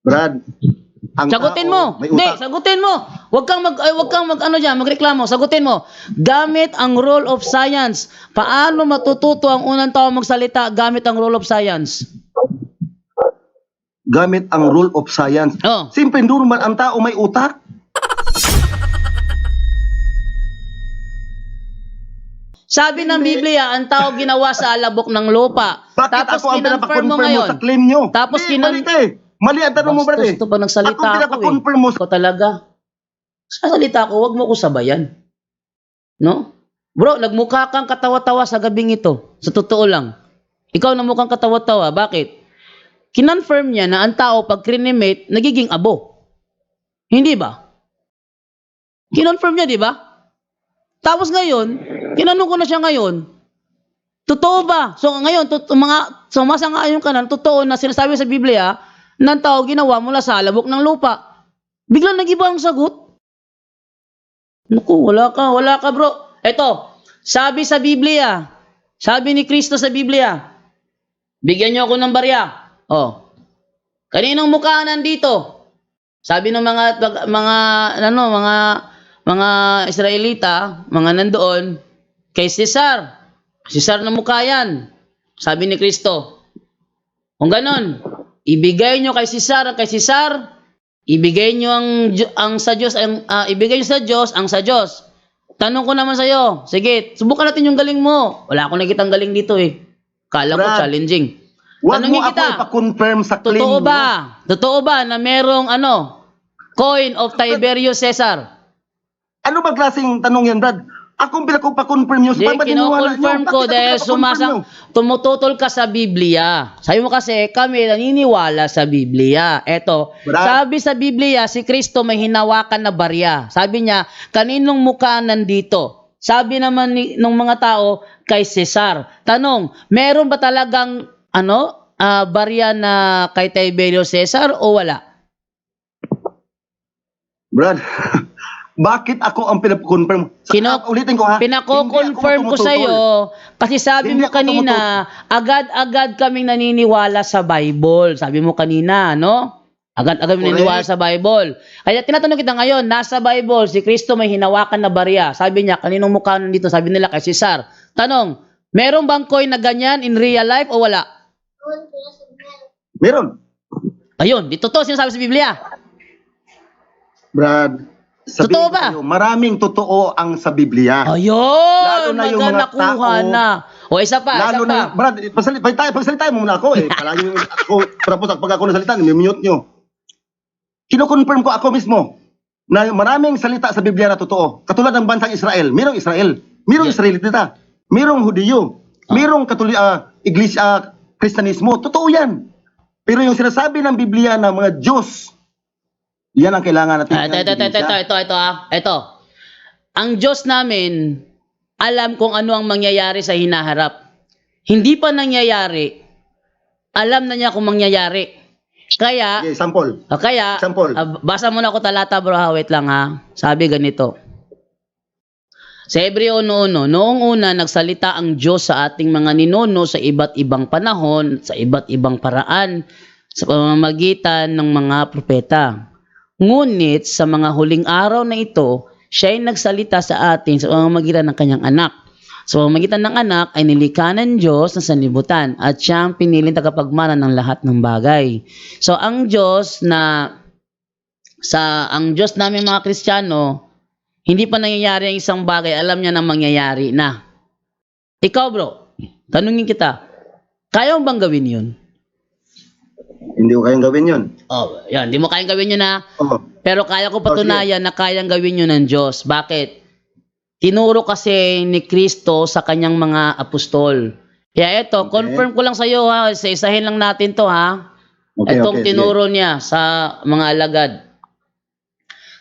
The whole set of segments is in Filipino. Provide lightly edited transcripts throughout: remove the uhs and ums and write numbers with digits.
Brad, ang Sagutin tao mo. may Hindi, utak. sagutin mo. Huwag kang ano diyan, magreklamo. Sagutin mo. Gamit ang rule of science. Paano matututo ang unang tao magsalita gamit ang rule of science? Gamit ang rule of science. Oh. Simple normal, ang tao may utak. Sabi ng Biblia, ang tao ginawa sa alabok ng lupa. Bakit Tapos ako ang kinonfirm mo pinapakonfirm mo ngayon. sa claim nyo? Tapos Mali ka eh. Mali ang tanong mo, Brad eh. Bastos to pag nagsalita Ako ang ako eh. pinapakonfirm mo. Ako talaga. Sa salita ko, wag mo ko sabayan. No? Bro, nagmukha kang katawa-tawa sa gabing ito. Sa totoo lang. Ikaw na mukhang katawa-tawa. Bakit? Kinonfirm niya na ang tao pag crinimate, nagiging abo. Hindi ba? Kinonfirm niya, di ba? Tapos ngayon, kinanong ko na siya ngayon, totoo ba? So ngayon, sumasang-ayon ka na, totoo na sinasabi sa Biblia, ng tao ginawa mula sa alabok ng lupa. Biglang nag-iba ang sagot. Naku, wala ka bro. Eto, sabi sa Biblia, sabi ni Kristo sa Biblia, bigyan niyo ako ng barya. Oh. Kaninong mukha nandito? Sabi ng mga Israelita, mga nandoon, kay Cesar. Cesar na mukha yan. Sabi ni Kristo. Kung ganon, ibigay nyo kay Cesar ang kay Cesar, ibigay nyo ang sa Diyos, ibigay nyo sa Diyos ang sa Diyos. Tanong ko naman sa'yo, sige, subukan natin yung galing mo. Wala akong nakitang galing dito eh. Kala ko Brad, challenging. Huwag mo Tanungin ako kita, ipakonfirm sa claim totoo mo. ba? Totoo ba na merong coin of Tiberius Caesar? Ano ba klaseng tanong yan, Brad? Akong pinapakonfirm nyo. Di, kino-confirm ko dahil tumututol ka sa Biblia. Sabi mo kasi, kami naniniwala sa Biblia. Eto, Brad, sabi sa Biblia, si Kristo may hinawakan na barya. Sabi niya, kaninong mukha nandito? Sabi naman ng mga tao, kay Cesar. Tanong, meron ba talagang barya na kay Tiberius Caesar o wala? Brad, bakit ako ang pinapakonfirm? Ulitin ko ha. Pinako-confirm ko sa iyo kasi sabi mo kanina, agad-agad kaming naniniwala sa Bible. Sabi mo kanina, no? Agad-agad naniniwala sa Bible. Kaya tinatanong kita ngayon, nasa Bible, si Kristo may hinawakan na barya. Sabi niya, kaninong mukha nandito? Sabi nila kay Cesar. Tanong, meron bang coin na ganyan in real life o wala? Meron. Ayun, dito to sinasabi sa Biblia. Brad, Totoo ba? Kayo, maraming totoo ang sa Biblia. Ayun, Lalo na yung mga nakuha tao, na. O isa pa, Lalo isa pa. na, Brad, pagsalita mo muna ako eh. Palagi ako, tapos pag ako nasalita, mute nyo. Kino-confirm ko ako mismo na maraming salita sa Biblia na totoo. Katulad ng bansang Israel. Merong Israel. Merong Israelita. Merong Hudiyo. Merong Iglesia, Kristanismo. Totoo yan. Pero yung sinasabi ng Biblia na mga Diyos, yan ang kailangan natin. Ito. Ang Diyos namin, alam kung ano ang mangyayari sa hinaharap. Hindi pa nangyayari, alam na niya kung mangyayari. Kaya, Okay, sample. Sample. Basa muna ako talata bro, wait lang ha. Sabi ganito. Sa Hebreo 1:1, noong una nagsalita ang Diyos sa ating mga ninuno sa iba't ibang panahon, sa iba't ibang paraan, sa pamamagitan ng mga propeta. Ngunit sa mga huling araw na ito, siya ay nagsalita sa atin sa pamamagitan ng kanyang anak. Sa pamamagitan ng anak ay nilikha ng Diyos na sanlibutan at siya ang piniling tagapagmana ng lahat ng bagay. So ang Diyos namin mga Kristiyano, hindi pa nangyayari ang isang bagay, alam niya na mangyayari na. Ikaw bro, tanungin kita, kaya mo bang gawin yun? Hindi ko kayang gawin yun. Oh, yan, hindi mo kayang gawin yun na. Oh. Pero kaya ko patunayan na kayang gawin yun ng Diyos. Bakit? Tinuro kasi ni Kristo sa kanyang mga apostol. Kaya ito, confirm ko lang sa iyo ha, isa-isahin lang natin to ha. Itong tinuro niya sa mga alagad.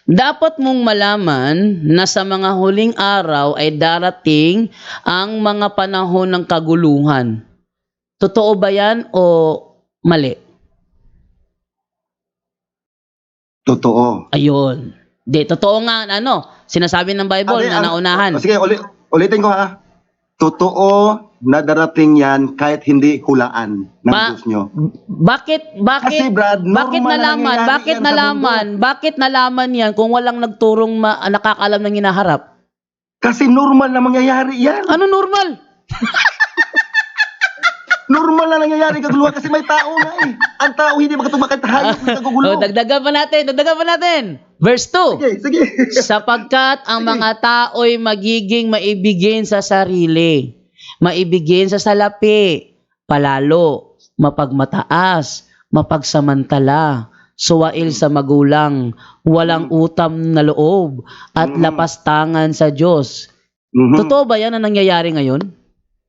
Dapat mong malaman na sa mga huling araw ay darating ang mga panahon ng kaguluhan. Totoo ba yan o mali? Totoo. Ayun. Di, totoo nga, sinasabi ng Bible na naunahan. Sige, ulitin ko ha. totoo na darating yan kahit hindi hulaan ng Ma- Diyos nyo. Bakit Kasi Brad, bakit normal na nalaman? nangyayari Bakit yan sa nalaman? Bakit nalaman 'yan kung walang nagturong nakakaalam ng hinaharap? Kasi normal na mangyayari yan. Ano normal? Normal na nangyayari kaguluhan kasi may tao nga eh. Ang tao hindi makatumakit hayop na kagugulo. Dagdagan pa natin. Verse 2. Sige, sige. Sapagkat ang mga tao'y magiging maibigin sa sarili, maibigin sa salapi, palalo, mapagmataas, mapagsamantala, suwail sa magulang, walang utam na loob, at lapastangan sa Diyos. Mhm. Totoo ba yan ang nangyayari ngayon?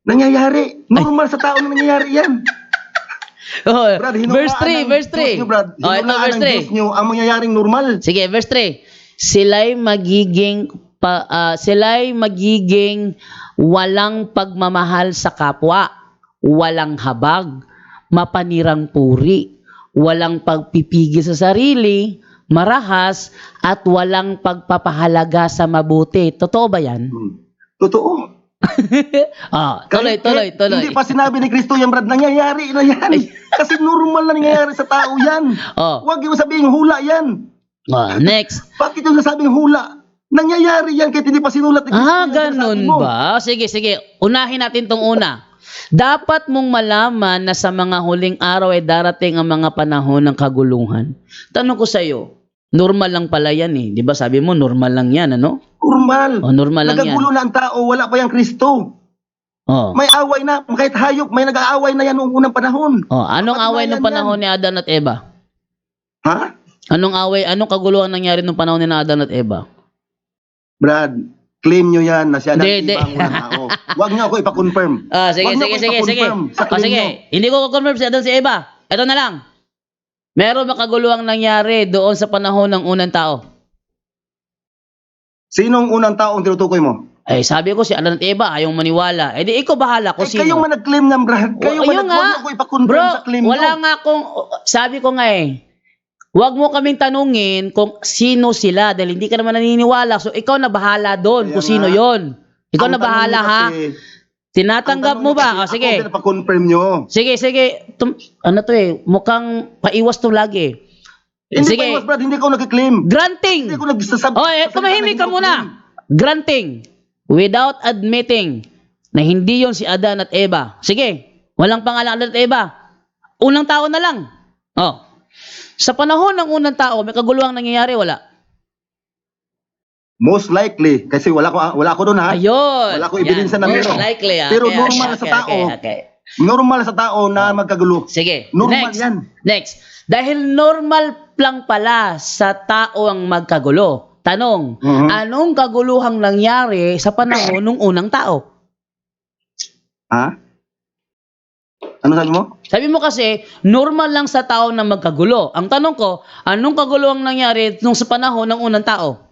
Nangyayari. Normal sa tao na nangyayari yan. Oh, Brad, verse 3, verse 3. Diyos nyo, Brad. Oh, ito, Hinulaan verse ng 3. Diyos nyo ang mangyayaring normal. Sige, verse 3. Sila'y magiging walang pagmamahal sa kapwa, walang habag, mapanirang puri, walang pagpipigil sa sarili, marahas, at walang pagpapahalaga sa mabuti. Totoo ba yan? Totoo. Tuloy. Hindi pa sinabi ni Kristo yan, Brad. Nangyayari na yan. Kasi normal na nangyayari sa tao yan. Oh. Huwag yung sabihin hula yan. Next. Bakit yung nasabing hula? Nangyayari yan kahit hindi pa sinulat ni Kristo. yan, Ganun sinasabi mo. ba? Sige. Unahin natin tong una. Dapat mong malaman na sa mga huling araw ay darating ang mga panahon ng kaguluhan. Tanong ko sa iyo, normal lang pala yan eh. Di ba sabi mo, normal lang yan, ano? Normal. Normal lang yan. Nagagulo na ang tao, wala pa yung Kristo. Oh. May away na, kahit hayop, may nag-aaway na yan noong unang panahon. Anong away Kapatunayan ng panahon ni Adan at Eva? Ha? Anong kaguluhan nangyari nung panahon ni Adan at Eva? Brad, claim nyo yan na siya Hindi. ibang unang tao. Huwag nyo ako ipakonfirm. Sige. Huwag niyo ako ipakonfirm sa claim Sige. nyo. Hindi ko confirm si Adan si Eva. Ito na lang. Meron ba kaguluhang nangyari doon sa panahon ng unang tao? Sinong unang tao ang tinutukoy mo? Sabi ko si Adan at Eva, ayaw maniwala. Di ikaw bahala kung sino. Kayo man nag-claim ng Brad. Kayo man Ayun nga. huwag nyo ako ipakonfirm Bro, sa claim wala nyo. nga akong, sabi ko nga huwag mo kaming tanungin kung sino sila dahil hindi ka naman naniniwala. So ikaw na bahala doon Kaya kung sino nga. yon. Ikaw Ang na bahala tanong ha. kasi- Tinatanggap ang mo tanong ba? kasi, Sige. Ako pinapakonfirm nyo. Sige. Ano to mukhang paiwas to lagi. Hindi Sige. pa iwas, Brad. Hindi ko nag-claim. Granting. Hindi ko nagsasabi. Tumahimik ka muna. Granting. Without admitting na hindi yon si Adan at Eva. Sige. Walang pangalan Adan at Eva. Unang tao na lang. Sa panahon ng unang tao, may kaguluhang nangyayari, wala? Most likely. Kasi wala ko doon ha. Ayun. Wala ko ebidensya na Most meron. likely. Pero normal sa tao. Normal sa tao na magkagulo. Sige. Normal Next. yan. Next. Dahil normal lang pala sa tao ang magkagulo. Tanong, anong kaguluhang nangyari sa panahon ng unang tao? Ha? Ano sabi mo? Sabi mo kasi, normal lang sa tao na magkagulo. Ang tanong ko, anong kaguluhang nangyari nung sa panahon ng unang tao?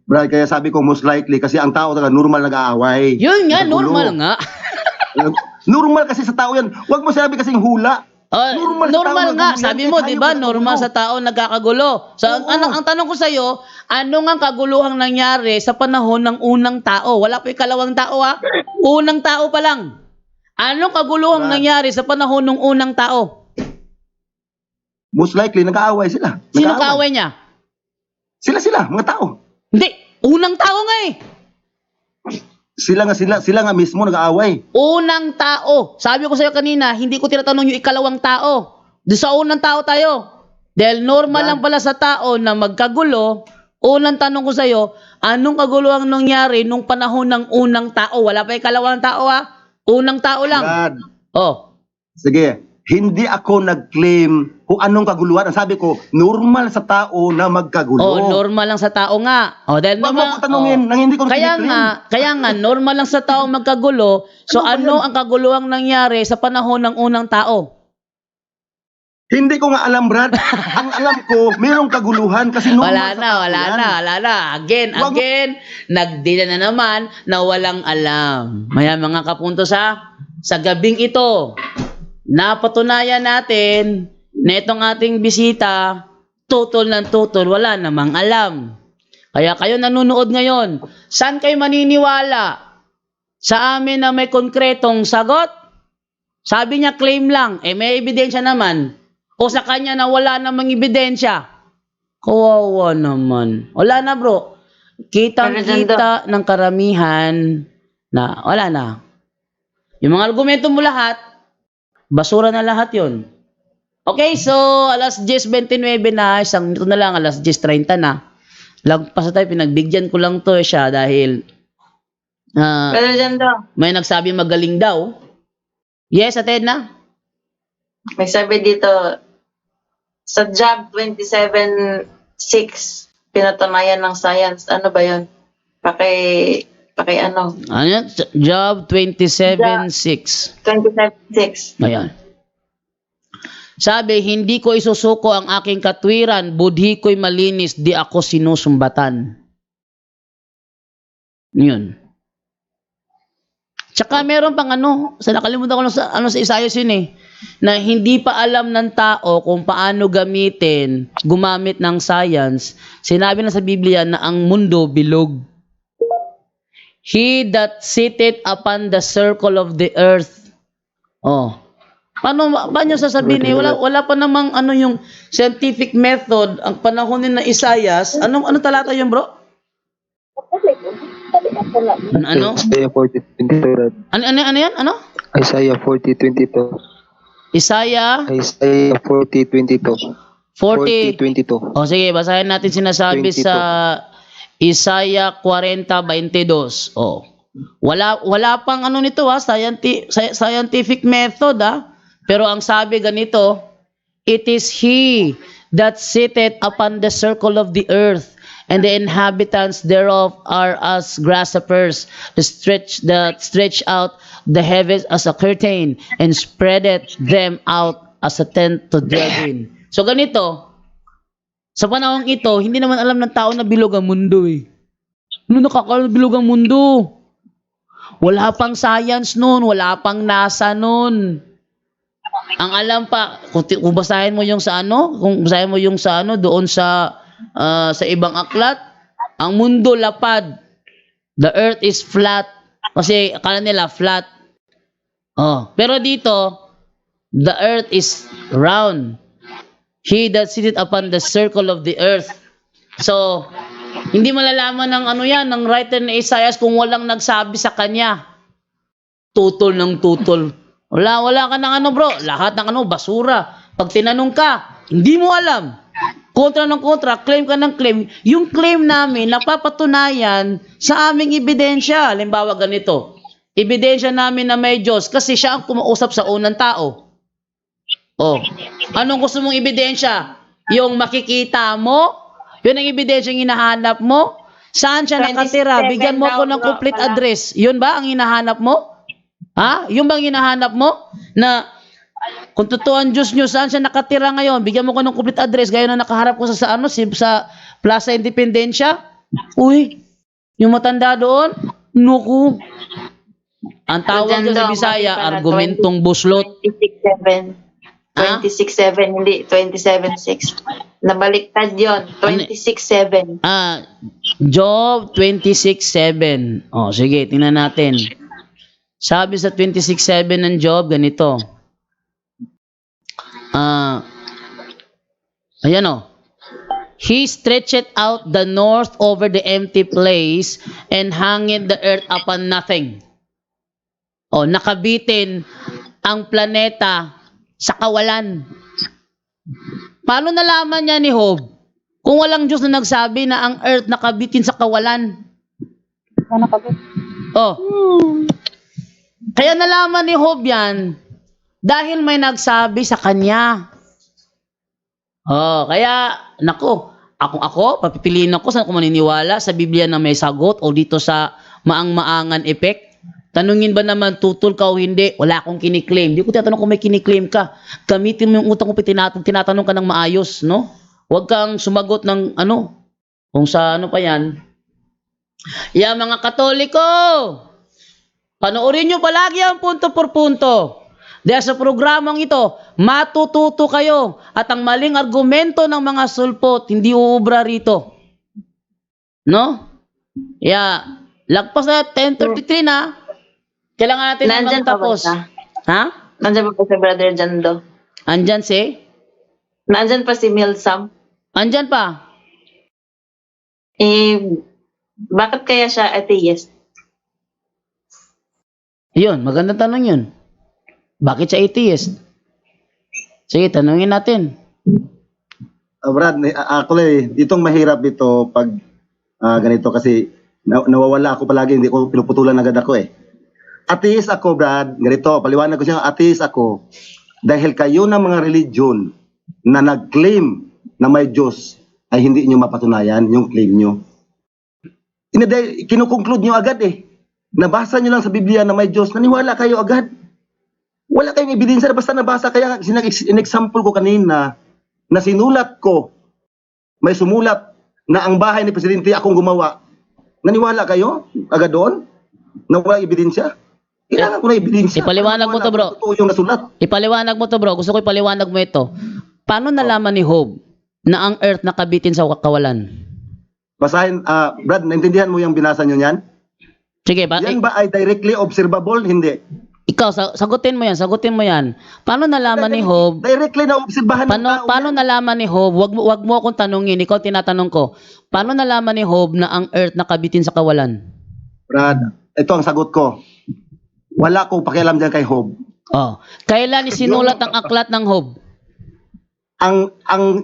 Brad, kaya sabi ko most likely kasi ang tao talaga normal nag-aaway. Yun nga, Nagkagulo. normal nga. Normal kasi sa tao yan. Huwag mo sabi kasing hula. Normal, Normal sa tao nga, nagkagulo sabi yan, mo, kahit di ba? hayop Normal nagkagulo. sa tao nagkakagulo. So, Oo. ang tanong ko sa'yo, ano nga kaguluhang nangyari sa panahon ng unang tao? Wala pa ikalawang tao ha? Unang tao pa lang. Anong kaguluhang Brad. nangyari sa panahon ng unang tao? Most likely nag-aaway sila. Sino Nag-aaway. kaaway niya? Sila, mga tao. Hindi, unang tao nga eh. Sila nga mismo nag-aaway. Unang tao. Sabi ko sa'yo kanina, hindi ko tinatanong yung ikalawang tao. Doon sa unang tao tayo. Dahil normal Brad. lang pala sa tao na magkagulo. Unang tanong ko sa'yo, anong kagulo ang nangyari nung panahon ng unang tao? Wala pa ikalawang tao ha? Unang tao lang. Brad, Oh. sige. Hindi ako nag-claim kung anong kaguluhan. Ang sabi ko, normal sa tao na magkagulo. Normal lang sa tao nga. Dahil Wag mo naman, ako tanungin nang hindi ko Kaya nga, normal lang sa tao magkagulo. So Ano ba yan? ang kaguluhang nangyari sa panahon ng unang tao? Hindi ko nga alam, Brad. Ang alam ko, mayroong kaguluhan kasi normal Wala na. Again, nagdila na naman na walang alam. Maya mga kapunto sa gabing ito, napatunayan natin na itong ating bisita, tutol ng tutol, wala namang alam. Kaya kayo nanonood ngayon, saan kayo maniniwala? sa amin na may konkretong sagot? Sabi niya claim lang, may ebidensya naman. O sa kanya na wala namang ebidensya. Kawawa naman. Wala na bro. Kitang-kita ng karamihan na wala na. Yung mga argumento mo lahat, basura na lahat yon. Okay, so alas 10:29 na, isang minuto na lang, alas 10:30 na. Lagpas na tayo, pinagbigyan ko lang to siya dahil Pero dyan daw, may nagsabi magaling daw. Yes, Ate Edna? may sabi dito, sa Job 27:6, pinatunayan ng science. Ano ba yun? Paki ano? Ano yan? Job 27:6. 27:6. Ayan. Sabi, hindi ko isusuko ang aking katwiran, budhi ko'y malinis, di ako sinusumbatan. Yun. Tsaka meron pang nakalimutan ko lang sa Isaias yun na hindi pa alam ng tao kung paano gumamit ng science. Sinabi na sa Biblia na ang mundo bilog. He that sitteth upon the circle of the earth. Oh. Paano sasabihin wala pa namang yung scientific method ang panahon ni na Isaias. Ano talata yun, bro? Ano? Isaiah 40:22. Ano yan? Ano? Isaiah 40:22. Isaiah 40:22. 40. O sige, basahin natin sinasabi 22. sa Isaiah 40:22. Oh. Wala pang nito scientific method Pero ang sabi ganito, it is he that sitteth upon the circle of the earth, and the inhabitants thereof are as grasshoppers, that stretch out the heavens as a curtain, and spreadeth them out as a tent to dwell in. So ganito, sa panahong ito, hindi naman alam ng tao na bilog ang mundo Ano nakakaalam na bilog ang mundo? Wala pang science noon, wala pang NASA noon. Ang alam pa, kung basahin mo yung doon sa ibang aklat, ang mundo lapad. The earth is flat. Kasi akala nila flat. Pero dito, the earth is round. He that sitteth upon the circle of the earth. So, hindi malalaman ng writer na Isaias kung walang nagsabi sa kanya. Tutol ng tutol. Wala ka ng bro. Lahat ng basura. Pag tinanong ka, hindi mo alam. Kontra ng kontra, claim ka ng claim. Yung claim namin, napapatunayan sa aming ebidensya. Halimbawa ganito. Ebidensya namin na may Diyos kasi siya ang kumausap sa unang tao. Anong gusto mong ebidensya? Yung makikita mo? Yun ang ebidensya yung hinahanap mo? Saan siya nakatira? Bigyan mo ako ng complete address. Yun ba ang hinahanap mo? Yung bang hinahanap mo? Na kung totoo ang Diyos nyo, saan siya nakatira ngayon? Bigyan mo ko ng complete address. Gaya na nakaharap ko sa Plaza Independencia. Uy, yung matanda doon, nuku. Ang tawag dyan sa Bisaya, argumentong buslot. 26:7, hindi 27:6. Nabaliktad yon. 26:7. Job 26:7. Sige, tingnan natin. Sabi sa 26:7 ng Job, ganito. Ayan He stretched out the north over the empty place and hanged the earth upon nothing. Nakabitin ang planeta sa kawalan. Paano nalaman niya ni Job? Kung walang Diyos na nagsabi na ang earth nakabitin sa kawalan. Kaya nalaman ni Job yan dahil may nagsabi sa kanya. Kaya, ako, papipiliin ako saan ako maniniwala sa Biblia na may sagot o dito sa maang-maangan effect. Tanungin ba naman, tutol ka o hindi? Wala akong kiniklaim. Hindi ko tinatanong kung may kiniklaim ka. Gamitin mo yung utang ko, tinatanong ka ng maayos, no? Huwag kang sumagot ng kung sa pa yan. Mga Katoliko, panoorin nyo palagi ang punto por punto. Dahil sa programang ito, matututo kayo at ang maling argumento ng mga sulpot hindi uubra rito. No? Lagpas na 10:33 na. Kailangan natin na Nandyan pa ba magtapos. siya? Ha? Nandyan pa ba si Brother Jando? Andyan si? Nandyan pa si Milsam? Andyan pa. Bakit kaya siya atheist? Yun, magandang tanong yun. Bakit siya atheist? Sige, tanungin natin. Brad, actually, itong mahirap dito pag ganito kasi nawawala ako palagi, hindi ko pinuputulan agad ako eh. Atheist ako, Brad. Ganito, paliwanag ko siya, atheist ako dahil kayo ng mga religion na nag-claim na may Diyos ay hindi nyo mapatunayan yung claim nyo. Kinukonclude nyo agad eh. Nabasa nyo lang sa Biblia na may Diyos, naniwala kayo agad. Wala kayong ebidensya, basta nabasa. Kaya in-example ko kanina na sinulat ko, may sumulat na ang bahay ni Presidente akong gumawa. Naniwala kayo agad doon? Na walang ebidensya? Kailangan ko na ebidensya. Ipaliwanag mo to, bro. Totoo yung nasulat. Ipaliwanag mo to, bro. Gusto ko ipaliwanag mo ito. Paano nalaman ni Job na ang earth nakabitin sa kawalan? Basahin, Brad, naintindihan mo yung binasa nyo niyan? Sige, Yan ba ay directly observable? Hindi. ikaw, sagutin mo yan. Paano nalaman ni Job? Directly na obserbahan ng tao. Paano nalaman ni Job? Wag mo akong tanungin, ikaw tinatanong ko. Paano nalaman ni Job na ang earth nakabitin sa kawalan? Brad, ito ang sagot ko. Wala akong pakialam dyan kay Job. Oh, kailan isinulat ang aklat ng Job?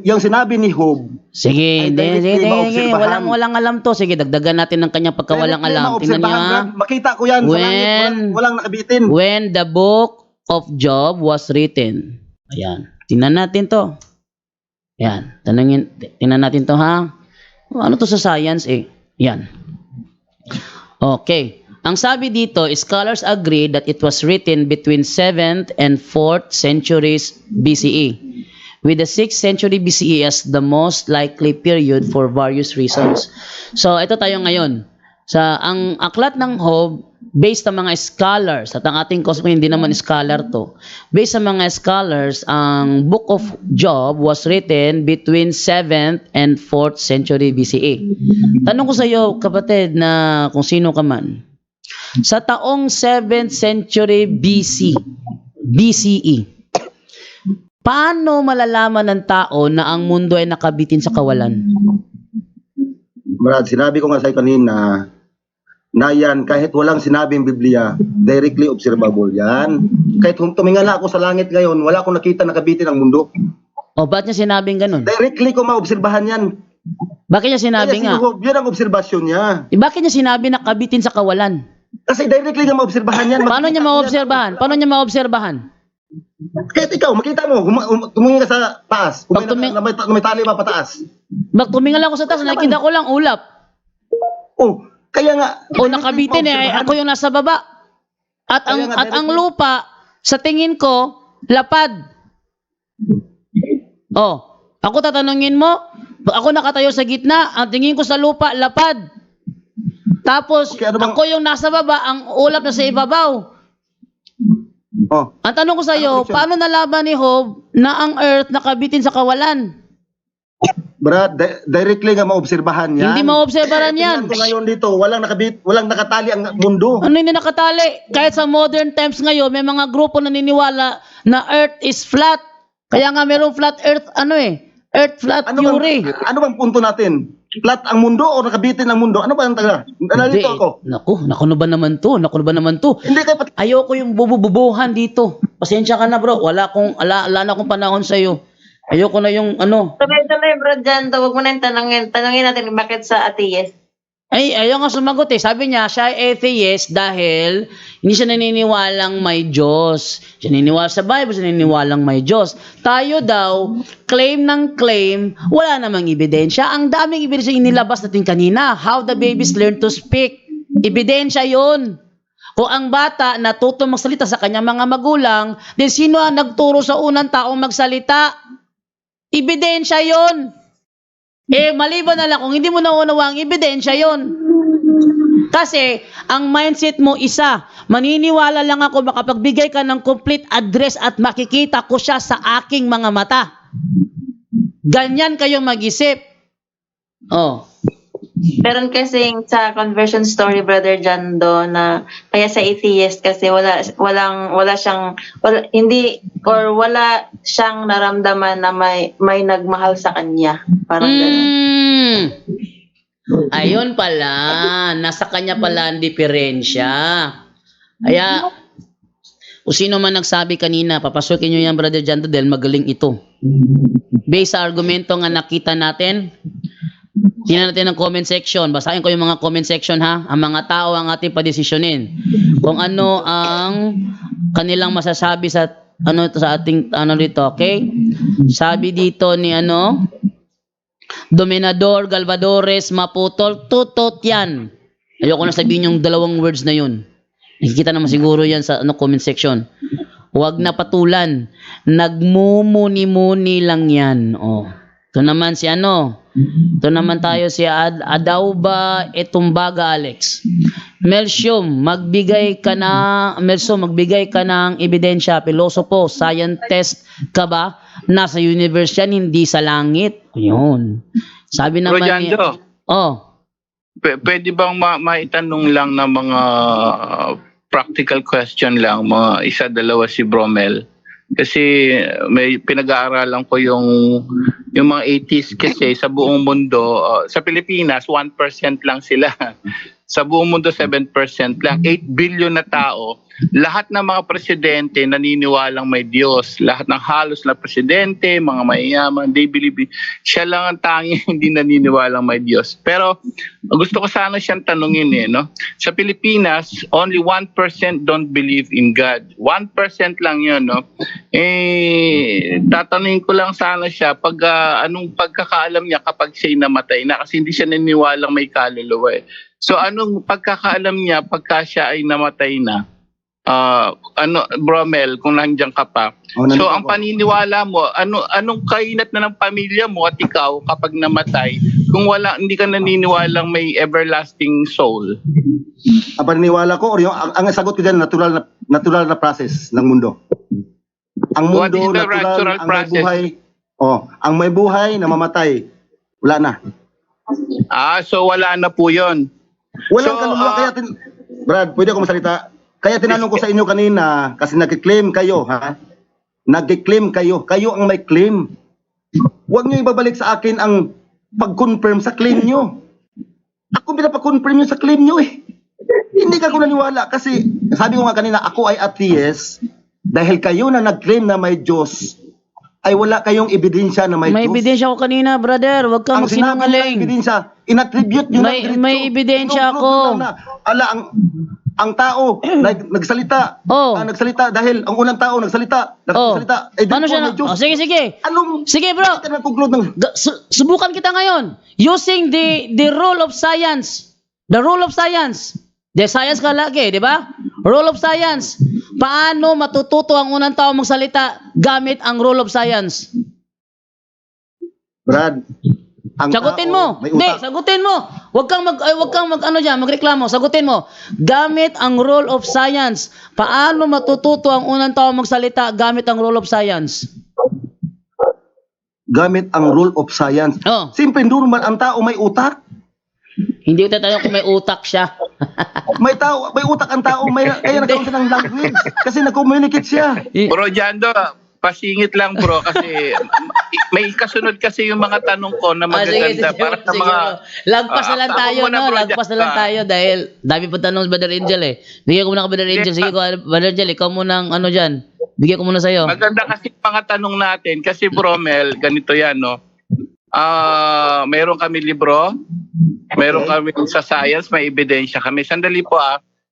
Yung sinabi ni Job, Sige, Ay, directly maobserbahan. walang alam to. Sige, dagdagan natin ng kanyang pagkawalang directly alam. Tingnan niyo, maobserbahan, ha? Brad. Makita ko yan sa langit. Walang nakabitin. When the book of Job was written. Ayan. Tingnan natin to. Ayan. Tingnan natin to, ha? Ano to sa science eh? Ayan. Okay. Ang sabi dito, scholars agree that it was written between 7th and 4th centuries BCE, with the 6th century BCE as the most likely period for various reasons. So, ito tayo ngayon. Ang aklat ng Job, based sa mga scholars, at ang ating cosmo hindi naman scholar to, based sa mga scholars, ang Book of Job was written between 7th and 4th century BCE. Tanong ko sa iyo, kapatid, na kung sino ka man, sa taong 7th century BCE, paano malalaman ng tao na ang mundo ay nakabitin sa kawalan? Brad, sinabi ko nga sa'yo kanina, na yan, kahit walang sinabing Biblia, directly observable yan. Kahit tumingala ako sa langit ngayon, wala akong nakita nakabitin ang mundo. O, ba't niya sinabing ganun? Directly ko maobserbahan yan. Bakit niya sinabi Kaya nga? si Job, yan ang obserbasyon niya. Bakit niya sinabi na kabitin sa kawalan? Kasi directly nga maobserbahan yan. Paano niya maobserbahan? Kahit ikaw, makita mo, tumingin ka sa taas. Kung may tali pa pataas. Bak tumingala ako sa taas, nakikita ko lang ulap. Oh, kaya nga. O nakabitin eh, ako yung nasa baba. At ang lupa, sa tingin ko, lapad. Oh, ako tatanungin mo, ako nakatayo sa gitna, ang tingin ko sa lupa, lapad. Tapos, Okay, ano bang- ako yung nasa baba, ang ulap na sa ibabaw. Oh, Ang tanong ko sa iyo, Ano question? paano nalaman ni Job na ang earth nakabitin sa kawalan? Brad, directly nga maobserbahan yan. Hindi maobserbahan yan. Tingnan ko ngayon dito, walang nakatali ang mundo. Ano yung nakatali? Kahit sa modern times ngayon, may mga grupo na naniniwala na earth is flat. Kaya nga mayroong flat earth, earth flat theory. Ano bang punto natin? Flat ang mundo o nakabitin ang mundo? Ano ba ang taga? Nalito ako. Naku na ba naman to? Hindi kayo pati. Ayoko yung bubububuhan dito. Pasensya ka na bro, wala na akong panahon sa iyo. Ayoko na yung Tuloy, Bro Jando, wag mo na yung tanongin. Tanongin natin bakit sa atheist. Ay, ayaw nga sumagot eh. Sabi niya, siya ay atheist dahil hindi siya naniniwalang may Diyos. Siya naniniwala sa Bible, siya naniniwalang may Diyos. Tayo daw, claim ng claim, wala namang ebidensya. Ang daming ebidensya inilabas natin kanina. How the babies learn to speak. Ebidensya yon. Kung ang bata natuto magsalita sa kanyang mga magulang, then sino ang nagturo sa unang taong magsalita? Ebidensya yon. Maliban na lang kung hindi mo naunawa ang ebidensya yon. Kasi, ang mindset mo isa, maniniwala lang ako makapagbigay ka ng complete address at makikita ko siya sa aking mga mata. Ganyan kayo mag-isip. Oh. Meron kasing sa conversion story, Brother Jando, na kaya sa atheist kasi wala siyang naramdaman na may nagmahal sa kanya. Parang ganun. Ayun pala, nasa kanya pala ang diferensya. Kaya, kung sino man nagsabi kanina, papasukin nyo yan, Brother Jando, dahil magaling ito. Based sa argumento nga nakita natin, tingnan natin ang comment section. Basahin ko yung mga comment section ha. Ang mga tao ang ating padesisyonin. Kung ano ang kanilang masasabi sa ating dito, okay? Sabi dito ni Dominador Galvadores Maputol, tutot yan. Ayoko na sabihin yung dalawang words na yun. Nakikita naman siguro yan sa comment section. Huwag na patulan. Nagmumuni-muni lang yan. Oh. Ito naman si Ito naman tayo si Adauba Etumbaga Alex. Melsium, magbigay ka ng ebidensya. Pilosopo, scientist ka ba? Nasa universe yan, hindi sa langit. Ayun. Sabi naman ni... Pwede bang maitanong lang ng mga practical question lang, mga isa, dalawa si Bromel? Kasi may pinag-aaralan ko yung mga atheists kasi sa buong mundo, sa Pilipinas 1% lang sila. Sa buong mundo 7% lang. 8 billion na tao. Lahat ng mga presidente naniniwalang may Diyos. Lahat ng halos na presidente, mga mayayaman, they believe. Siya lang ang tanging hindi naniniwalang may Diyos. Pero gusto ko sana siyang tanungin no? Sa Pilipinas, only 1% don't believe in God. 1% lang yun, no? Tatanungin ko lang sana siya anong pagkakaalam niya kapag siya'y namatay na, kasi hindi siya naniniwalang may kaluluwa eh. So anong pagkakaalam niya pagka siya ay namatay na? Bromel, kung nandiyan ka pa. So ang paniniwala mo, anong kainat na ng pamilya mo at ikaw kapag namatay kung hindi ka naniniwalang may everlasting soul? Ang paniniwala ko, or ang sagot ko dyan, natural na process ng mundo. Ang mundo, What is the natural ang process? may buhay, ang may buhay na mamatay, wala na. So wala na po yun. Walang kaluluwa, Brad, pwede ako masalita? Kaya tinanong ko sa inyo kanina, kasi nag-claim kayo, ha? Nag-claim kayo. Kayo ang may claim. Huwag nyo ibabalik sa akin ang pag-confirm sa claim nyo. Ako pinapa-confirm nyo sa claim nyo eh. Hindi ka ko naniwala kasi sabi ko nga kanina, ako ay atheist dahil kayo na nag-claim na may Diyos ay wala kayong ebidensya na may Diyos. May ebidensya ko kanina, brother. Huwag kang Ang sinabi nyo na ebidensya, inattribute nyo May ebidensya ako. Ang tao nagsalita. Nagsalita dahil ang unang tao nagsalita. Paano siya sige. Sige, bro. Subukan kita ngayon. Using the rule of science. The rule of science. The science ka lagi, di ba? Rule of science. Paano matututo ang unang tao magsalita gamit ang rule of science? Brad, sagutin mo. Sagutin mo. Huwag kang magreklamo. Sagutin mo. Gamit ang rule of science. Paano matututo ang unang tao magsalita gamit ang rule of science? Gamit ang rule of science. Simple, normal, ang tao may utak. Hindi ko tatanong kung may utak siya. may utak ang tao, kaya nagkaroon siya ng language. Kasi nag-communicate siya. Bro Jando, pasingit lang bro kasi may kasunod kasi yung mga tanong ko na magaganda para sa mga lagpas na lang tayo lagpas na lang tayo dahil dami pa tanong sa Brother Angel eh. Bigyan ko muna ka Brother Angel. Sige ko Brother Angel, ikaw muna ang diyan. Bigyan ko muna sa iyo. Maganda kasi mga tanong natin kasi Bromel, ganito yan no. Meron kami libro, meron kami sa science, may ebidensya kami. Sandali po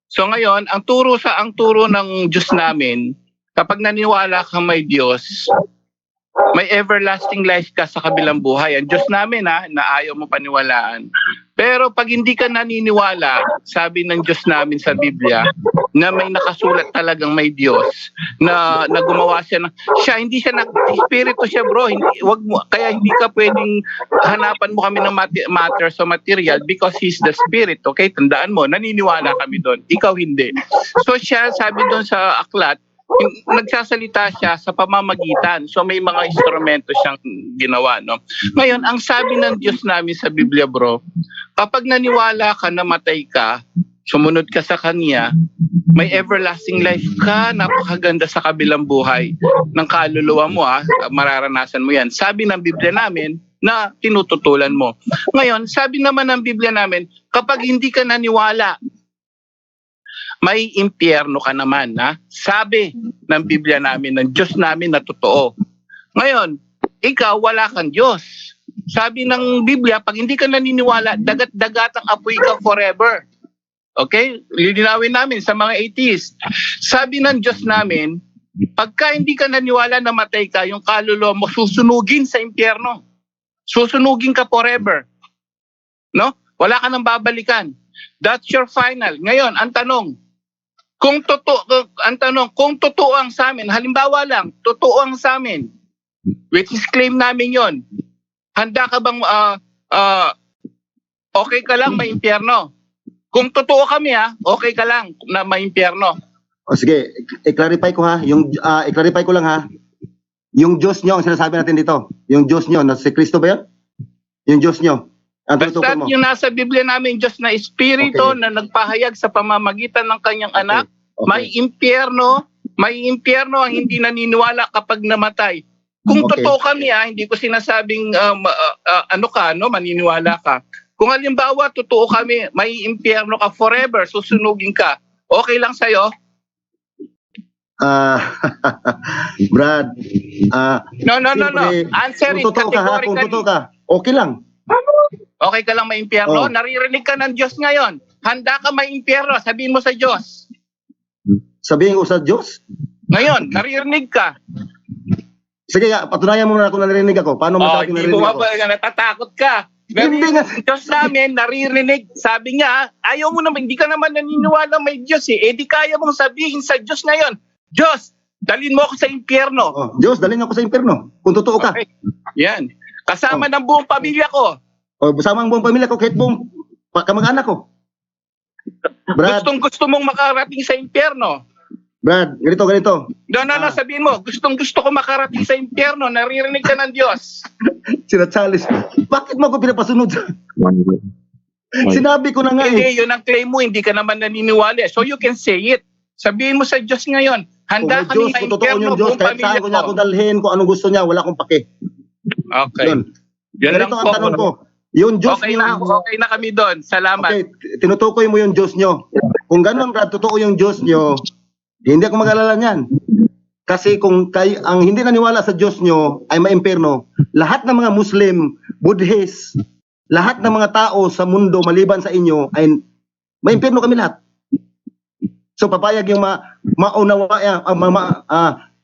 So ngayon, ang turo ng Diyos namin, kapag naniwala ka may Diyos, may everlasting life ka sa kabilang buhay. Ang Diyos namin na ayaw mo paniwalaan. Pero pag hindi ka naniniwala, sabi ng Diyos namin sa Biblia, na may nakasulat talagang may Diyos, na gumawa siya hindi siya espiritu siya bro. Kaya hindi ka pwedeng hanapan mo kami ng matter sa material because He's the Spirit. Okay, tandaan mo, naniniwala kami doon. Ikaw hindi. So siya, sabi doon sa aklat, nagsasalita siya sa pamamagitan. So may mga instrumento siyang ginawa, no? Ngayon, ang sabi ng Diyos namin sa Biblia, bro, kapag naniwala ka na matay ka, sumunod ka sa Kanya, may everlasting life ka, napakaganda sa kabilang buhay ng kaluluwa mo, mararanasan mo yan. Sabi ng Biblia namin na tinututulan mo. Ngayon, sabi naman ng Biblia namin, kapag hindi ka naniwala, may impyerno ka naman, ha? Sabi ng Biblia namin, ng Diyos namin na totoo. Ngayon, ikaw wala kang Diyos. Sabi ng Biblia, pag hindi ka naniniwala, dagat-dagat ang apoy ka forever. Okay? Lilinawin namin sa mga atheist. Sabi ng Diyos namin, pagka hindi ka naniwala na matay ka, yung kaluluwa mo susunugin sa impyerno. Susunugin ka forever. No? Wala ka nang babalikan. That's your final. Ngayon, ang tanong, kung totoo ang sa amin, halimbawa lang, totoo ang sa amin, which is claim namin yon, handa ka bang okay ka lang may impyerno? Kung totoo kami okay ka lang na may impyerno. O sige, i-clarify ko ha, i-clarify ko lang ha. Yung Diyos nyo, ang sinasabi natin dito, yung Diyos nyo, na si Kristo ba yan? Yung Diyos nyo. Basta yung nasa Biblia namin, Diyos na Espiritu na nagpahayag sa pamamagitan ng kanyang anak, may impyerno ang hindi naniniwala kapag namatay. Kung totoo kami hindi ko sinasabing maniniwala ka. Kung halimbawa totoo kami, may impyerno ka forever, susunugin ka, okay lang sa'yo? Brad, No. Answer it kung totoo ka ha, kung totoo ka, okay lang. Okay ka lang may impyerno? Naririnig ka ng Diyos ngayon. Handa ka may impyerno, sabihin mo sa Diyos. Sabihin ko sa Diyos? Ngayon, naririnig ka. Sige, patunayan mo na kung naririnig ako. Paano mo sabi naririnig ako? Natatakot ka. Hindi nga. Diyos namin, naririnig. Sabi niya, ayaw mo naman, hindi ka naman naniniwala may Diyos Eh di kaya mong sabihin sa Diyos ngayon, Diyos, dalhin mo ako sa impyerno. Diyos, dalhin ako sa impyerno. Kung totoo ka. Okay. Yan. Kasama ng buong pamilya ko. Kasama ang buong pamilya ko, kahit buong kamag-anak ko. Brad, Gusto mong makarating sa impyerno. Brad, ganito. No, sabihin mo, gusto ko makarating sa impyerno, naririnig ka ng Diyos. Sina Charles, bakit mo ako pinapasunod? Sinabi ko na nga Hindi, yun ang claim mo, hindi ka naman naniniwala. So you can say it. Sabihin mo sa Diyos ngayon, handa kami sa kung totoo impyerno, yung Diyos, buong kahit saan pamilya ko niya ako ko. dalhin, kung anong gusto niya, wala akong pake. Okay. Yun. Yun lang Ganito ang po. tanong ko. Yung Diyos Okay niyo, na kami doon. Salamat. okay, tinutukoy mo yung Diyos nyo. Kung ganun ka, totoo yung Diyos nyo, hindi ako mag-alala niyan. Kasi kung ang hindi naniwala sa Diyos nyo ay maimpyerno, lahat ng mga Muslim, Buddhist, lahat ng mga tao sa mundo maliban sa inyo ay maimpyerno kami lahat. So papayag yung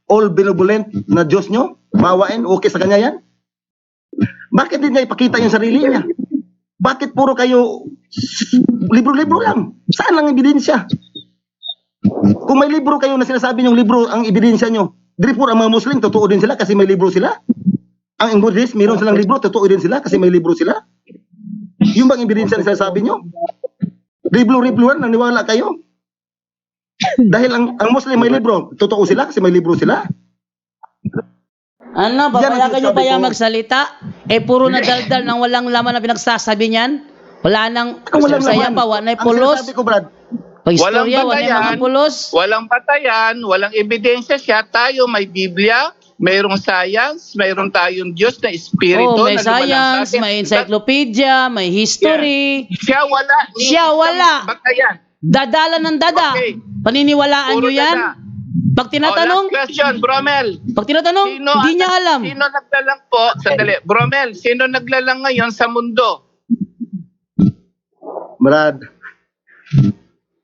all benevolent na Diyos nyo, maawain, okay sa kanya yan? Bakit hindi niya ipakita yung sarili niya? Bakit puro kayo libro-libro lang? Saan ang ebidensya? Kung may libro kayo na sinasabi yung libro ang ebidensya nyo, therefore ang mga Muslim, totoo din sila kasi may libro sila. Ang Buddhist, mayroon silang libro, totoo din sila kasi may libro sila. Yung bang ebidensya na sinasabi nyo? Libro-libroan, naniwala kayo? Dahil ang Muslim may libro, totoo sila kasi may libro sila. Ano, Yan ang babayagan nyo sinasabi ba yung ko. magsalita? Puro na daldal ng walang laman na pinagsasabi niyan. Wala nang Walang saya laman. pa, wala na Ang pulos. sinasabi ko, Brad, Pag-istorya, wala na mga pulos. Walang batayan, walang ebidensya siya. Tayo may Biblia, mayroong science, mayroon tayong Diyos na Espiritu. May na lumalang sa science, atin. may encyclopedia, may history. Siya wala. ni Siya isang wala. Batayan. Dadala ng dada. Okay. Paniniwalaan Puro nyo yan? dada. Pag tinatanong, Last question, Bromel. pag tinatanong, hindi niya alam. Sino naglalang po? Sandali. Bromel, sino naglalang ngayon sa mundo? Brad,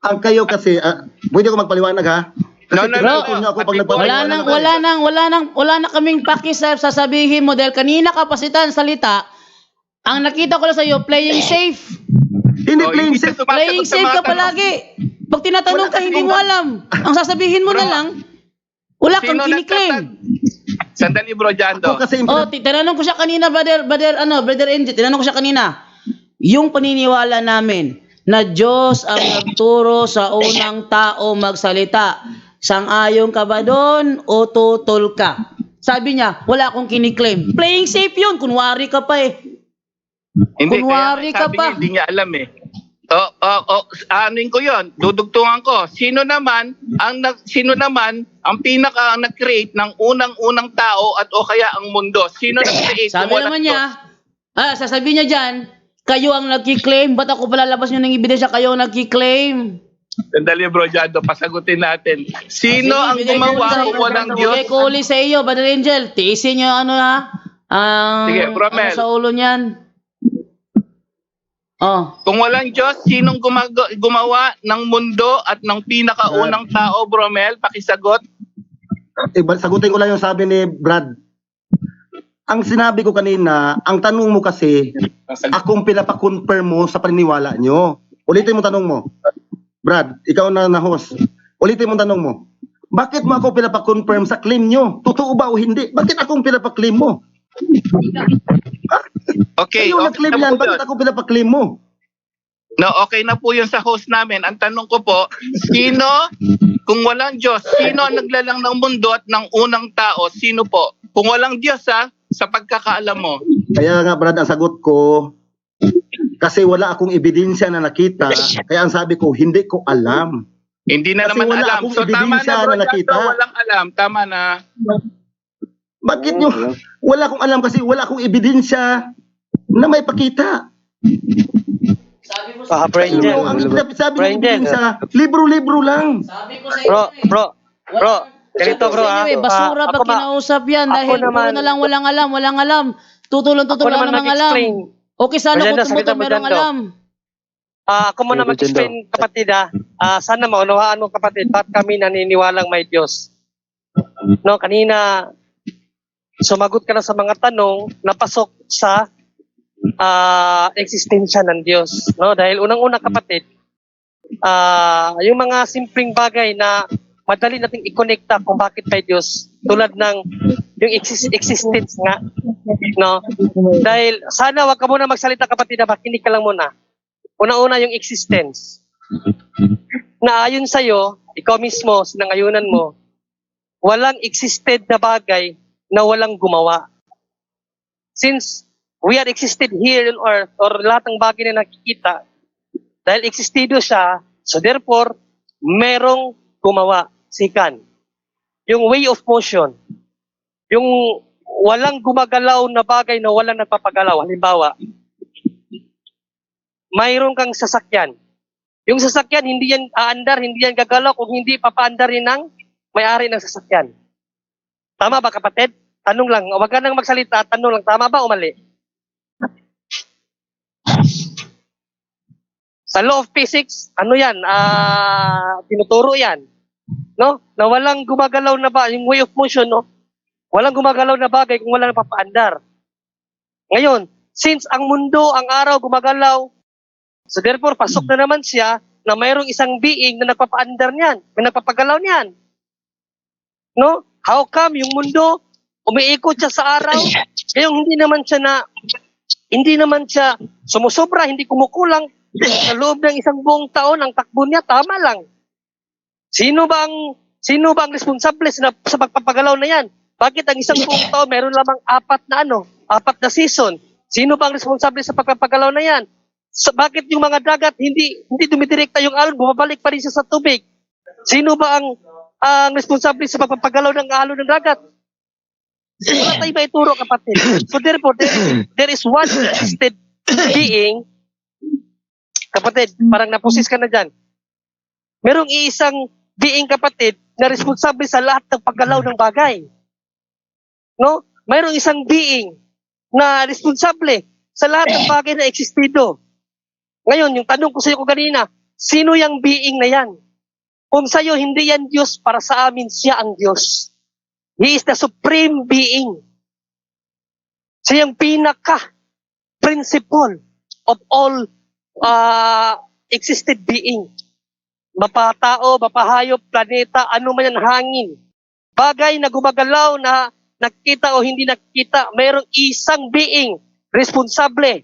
ang kayo kasi, pwede ko magpaliwanag ha? Kasi No. tinutukoy niyo ako pag nagpapaliwanag. Wala na kaming pakisar sasabihin mo dahil kanina ka pa salita. Ang nakita ko lang sa iyo, playing safe. Hindi Oh, playing hindi safe. ka sumasagot Playing sa safe mga ka tanong. palagi. Pag tinatanong Wala ka, kasi hindi mo kung- alam. Ang sasabihin mo na lang, wala kang Sino kiniklaim. Sandali, Bro Jando. Ako kasi, Tinanong ko siya kanina, brother NJ, tinanong ko siya kanina. Yung paniniwala namin na Diyos ang nagturo sa unang tao magsalita. Sang-ayon ka ba doon o tutol ka? Sabi niya, wala akong kiniklaim. Playing safe yun. Kunwari ka pa eh. Hindi, Kunwari kaya ka sabi pa. niya, hindi niya alam eh. Anuin ko yon, dudugtungan ko. Sino naman ang pinaka nag-create ng unang-unang tao at o kaya ang mundo? Sino nag-create? Sabi kung walang naman niya, Diyos? sasabihin niya dyan, kayo ang nagkiklaim. Ba't ako palalabas nyo ng ebidensya? Kayo ang nagkiklaim. Sandali bro, Jado, pasagutin natin. Sino ang Sige, bigay ko gumawa ulit kung walang Diyos? Bigay ko ulit sa iyo, Brother Angel. Tiisin nyo ano ha. Sige, Bro Mel. Ano sa ulo niyan. Oh. Kung walang Diyos, sinong gumawa ng mundo at ng pinakaunang tao, Bromel? Pakisagot. Sagutin ko lang yung sabi ni Brad. Ang sinabi ko kanina, ang tanong mo kasi, akong pinapakonfirm mo sa paniniwala nyo. Ulitin mo tanong mo. Brad, ikaw na host. Ulitin mo tanong mo. Bakit mo ako pinapakonfirm sa claim nyo? Totoo ba o hindi? Bakit akong pinapaklaim mo? Okay, Kayo okay nag-claim na yan, po bakit yun. ako pinapaklaim mo? No, okay na po yun sa host namin. Ang tanong ko po, kung walang Diyos, sino ang naglalang ng mundo at ng unang tao? Sino po? Kung walang Diyos sa pagkakaalam mo. Kaya nga Brad, ang sagot ko, kasi wala akong ebidensya na nakita, kaya ang sabi ko, hindi ko alam. Hindi na Kasi naman wala alam. akong So tama ebidensya na bro, na nakita. Jado, walang alam. Tama na. Bakit nyo? Wala akong alam kasi wala akong ebidensya na may pakita. Sabi ko Ah, Bro Angel. Ang sabi Bro ng Angel. ebidensya, libro-libro lang. Sabi ko sa iyo. Bro, ganito bro Basura ako pag kinausap yan dahil puro na lang walang alam. Tutulong ako naman namang alam. mag-explain. Okay sana Maganda, kung tumuto sabitan mo merong dyan, Dok. alam. Ako muna mag-explain kapatid sana maunawaan mo kapatid, bakit kami naniniwalang may Diyos. No, kanina sumagot ka na sa mga tanong napasok sa eksistensya ng Diyos. No, dahil unang-una kapatid, yung mga simpleng bagay na madali nating i-connecta kung bakit may Diyos, tulad ng yung existence nga. No? Dahil sana wag ka muna magsalita kapatid, makinig ka lang muna. Una-una yung existence. Na ayon sa'yo, ikaw mismo, sinangayunan mo, walang existed na bagay na walang gumawa. Since we are existed here on earth, or lahat ng bagay na nakikita, dahil existido siya, so therefore, merong gumawa. Sikan. Yung way of motion. Yung walang gumagalaw na bagay na walang nagpapagalaw. Halimbawa, mayroon kang sasakyan. Yung sasakyan, hindi yan aandar, hindi yan gagalaw kung hindi papaandarin ng may-ari ng sasakyan. Tama ba kapatid? Tanong lang. Huwag ka nang magsalita. Tanong lang. Tama ba o mali? Sa law of physics, ano yan? Tinuturo yan. No? Na walang gumagalaw na ba, yung way of motion, no? Walang gumagalaw na bagay kung walang napapaandar. Ngayon, since ang mundo, ang araw gumagalaw, so therefore, pasok na naman siya na mayroong isang being na nagpapaandar niyan, na nagpapagalaw niyan. No? How come yung mundo, umiikot siya sa araw, kayong hindi naman siya sumusobra, hindi kumukulang, sa loob ng isang buong taon, ang takbo niya, tama lang. Sino ba ang responsable sa pagpapagalaw na yan? Bakit ang isang buong taon meron lamang 4 na season? Sino ba ang responsable sa pagpapagalaw na yan? Bakit yung mga dagat hindi dumidirekta yung alon, bumabalik pa rin siya sa tubig? Sino ba ang responsable sa pagpapagalaw ng alon ng dagat? Wala tayo ba ituro kapatid? So therefore, there is one existed being. Kapatid, parang napusis ka na dyan. Merong iisang being kapatid na responsable sa lahat ng paggalaw ng bagay. No? Mayroong isang being na responsable sa lahat ng bagay na existido. Ngayon, yung tanong ko sa iyo kanina, sino yung being na yan? Kung sa iyo hindi yan Diyos, para sa amin siya ang Diyos. He is the supreme being. Siya yung pinaka-principle of all existed being. Mapatao, mapahayop, planeta, ano man yan, hangin. Bagay na gumagalaw na nakita o hindi nakita, mayroong isang being responsable.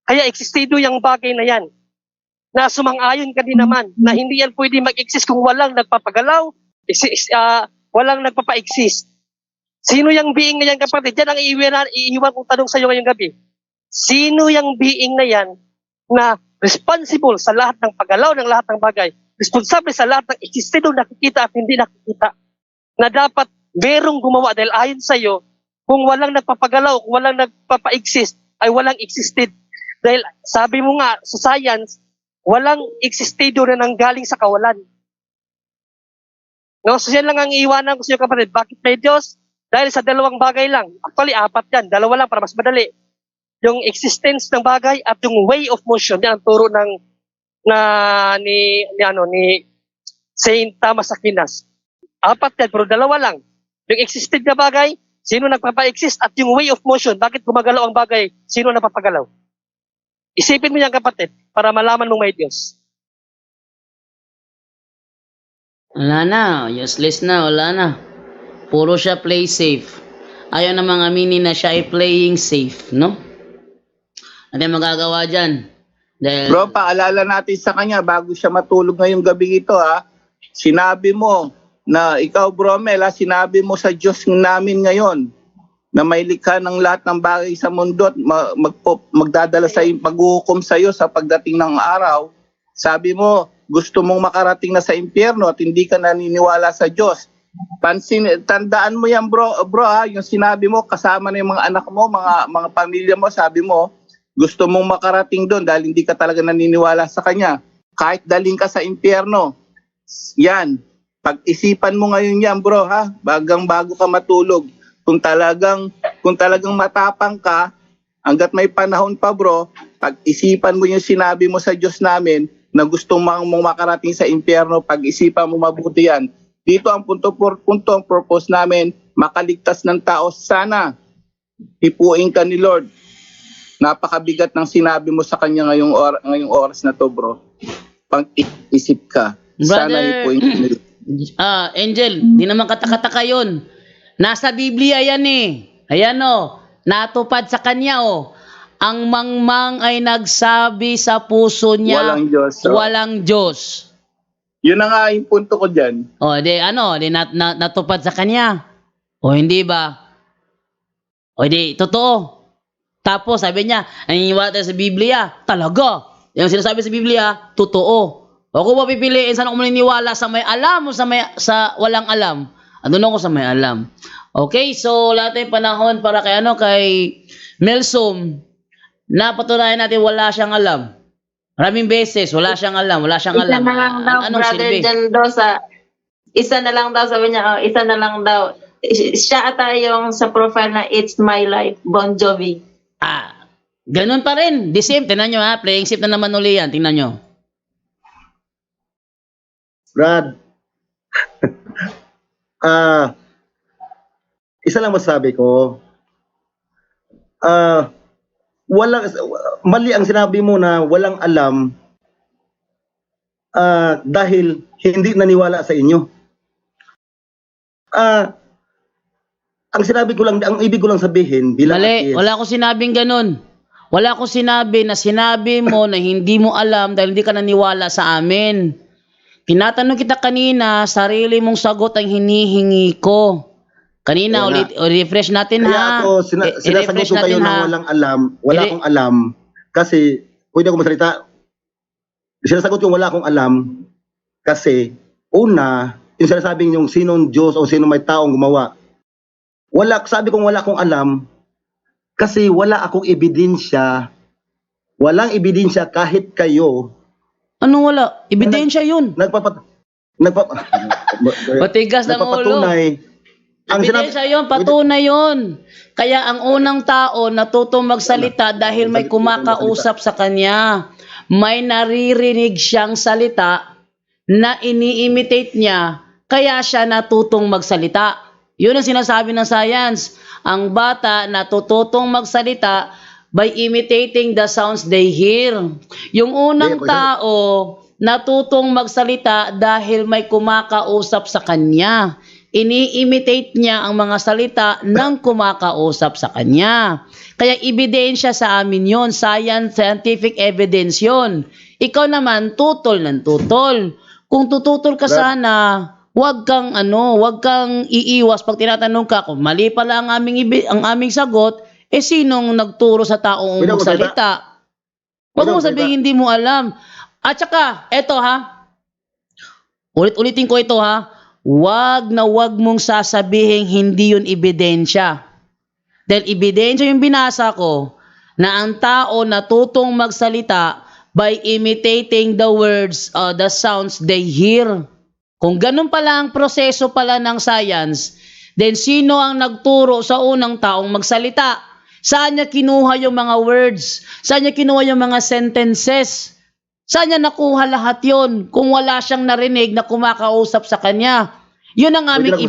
Kaya existido yung bagay na yan. Na sumang-ayon ka din naman na hindi yan pwede mag-exist kung walang nagpapagalaw, Walang nagpapa-exist. Sino yung being na yan, kapatid? Yan ang iiwan kong tanong sa iyo ngayong gabi. Sino yung being na yan na responsible sa lahat ng paggalaw ng lahat ng bagay? Responsable sa lahat ng existido nakikita at hindi nakikita. Na dapat merong gumawa dahil ayon sa iyo, kung walang nagpapagalaw, kung walang nagpapa-exist, ay walang existed. Dahil sabi mo nga sa science, walang existido na nanggaling sa kawalan. No, so yan lang ang iiwanan ko sa iyo, kapatid. Bakit may Diyos? Dahil sa dalawang bagay lang. Actually, 4 yan. 2 lang para mas madali. Yung existence ng bagay at yung way of motion. Yan ang turo ni Saint Thomas Aquinas. 4 yan, pero 2 lang. Yung existed na bagay, sino nagpapa-exist? At yung way of motion, bakit gumagalaw ang bagay? Sino napapagalaw? Isipin mo yan, kapatid, para malaman mong may Diyos. Wala na, useless na, wala na. Puro siya play safe. Ayaw namang aminin na siya ay playing safe, no? Ano yung magagawa dyan? Dahil, Bro, paalala natin sa kanya bago siya matulog ngayong gabi ito, ha? Sinabi mo na ikaw, Bromel, ha? Sinabi mo sa Diyos namin ngayon na may likha ng lahat ng bagay sa mundo at magdadala sa maghuhukom sa iyo sa pagdating ng araw. Sabi mo, gusto mong makarating na sa impyerno at hindi ka naniniwala sa Diyos. Tandaan mo yan, bro, ha? Yung sinabi mo, kasama na yung mga anak mo, mga pamilya mo, sabi mo, gusto mong makarating doon dahil hindi ka talaga naniniwala sa Kanya. Kahit daling ka sa impyerno. Yan. Pag-isipan mo ngayon yan, bro, ha? Bago ka matulog. Kung talagang matapang ka, hanggat may panahon pa, bro, pag-isipan mo yung sinabi mo sa Diyos namin na gusto mong makarating sa impyerno, pag-isipan mo mabuti yan. Dito ang punto, ang purpose namin, makaligtas ng tao. Sana, hipuin ka ni Lord. Napakabigat ng sinabi mo sa Kanya ngayong oras na to, bro. Pang-isip ka. Sana Brother, hipuin ka ni Lord. Angel, di naman katakataka yun. Nasa Biblia yan eh. Ayan o, natupad sa kanya o. Ang mangmang ay nagsabi sa puso niya, Walang Diyos. So, walang Diyos. yun na nga yung punto ko dyan. O, di natupad sa kanya. O, hindi ba? O, di, totoo. Tapos, sabi niya, naniniwala tayo sa Biblia. Talaga. Yung sinasabi sa Biblia, totoo. O, kung mapipiliin, saan ako maniniwala sa may alam o sa walang alam? Andun ako sa may alam. Okay, so, lahat tayong panahon para kay Melsom, napatunayan natin wala siyang alam. Maraming beses, wala siyang alam. Isa na lang daw, Anong Brother silbi? Jando, isa na lang daw, sabi niya, isa na lang daw. Siya ata yung sa profile na It's My Life, Bon Jovi. Ganun pa rin. The same. Tingnan nyo ha. Playing safe na naman uli yan. Tingnan nyo. Brad, isa lang masabi ko, mali ang sinabi mo na walang alam dahil hindi naniwala sa inyo. Ang ibig ko lang sabihin bilang Mali. atheist, Wala ko sinabing ganun. Wala ko sinabi na sinabi mo na hindi mo alam dahil hindi ka naniwala sa amin. Tinatanong kita kanina, sarili mong sagot ang hinihingi ko. Kanina, refresh natin kaya ha. ako sinasagot ko kayo na walang alam, wala akong alam kasi pwede ako masalita. Sinasagot ko wala akong alam kasi una, yung sinasabing yung sinong Diyos o sinong may taong gumawa. Sabi kong wala akong alam kasi wala akong ebidensya. Walang ebidensya kahit kayo. Anong wala? Ebidensya yun. Patigas ng ulo. Ebidensya yun, patunay yun. Kaya ang unang tao natutong magsalita dahil may kumakausap sa kanya. May naririnig siyang salita na ini-imitate niya, kaya siya natutong magsalita. Yun ang sinasabi ng science. Ang bata natututong magsalita by imitating the sounds they hear. Yung unang tao natutong magsalita dahil may kumakausap sa kanya. Ini-imitate niya ang mga salita ng kumakausap sa kanya. Kaya ebidensya sa amin yun. Scientific evidence yun. Ikaw naman, tutol ng tutol. Kung tututol ka sana, wag kang iiwas pag tinatanong ka kung mali pala ang aming sagot, sinong nagturo sa taong Pwede ako magsalita? Wag Pwede mo ako sabihin hindi mo alam. At saka, eto ha, ulitin ko ito ha, wag mong sasabihin hindi yun ebidensya. Dahil ebidensya yung binasa ko na ang tao natutong magsalita by imitating the words, the sounds they hear. Kung ganun pala ang proseso pala ng science, then sino ang nagturo sa unang taong magsalita? Saan niya kinuha yung mga words? Saan niya kinuha yung mga sentences? Saan niya nakuha lahat yon kung wala siyang narinig na kumakausap sa kanya? Yun ang aming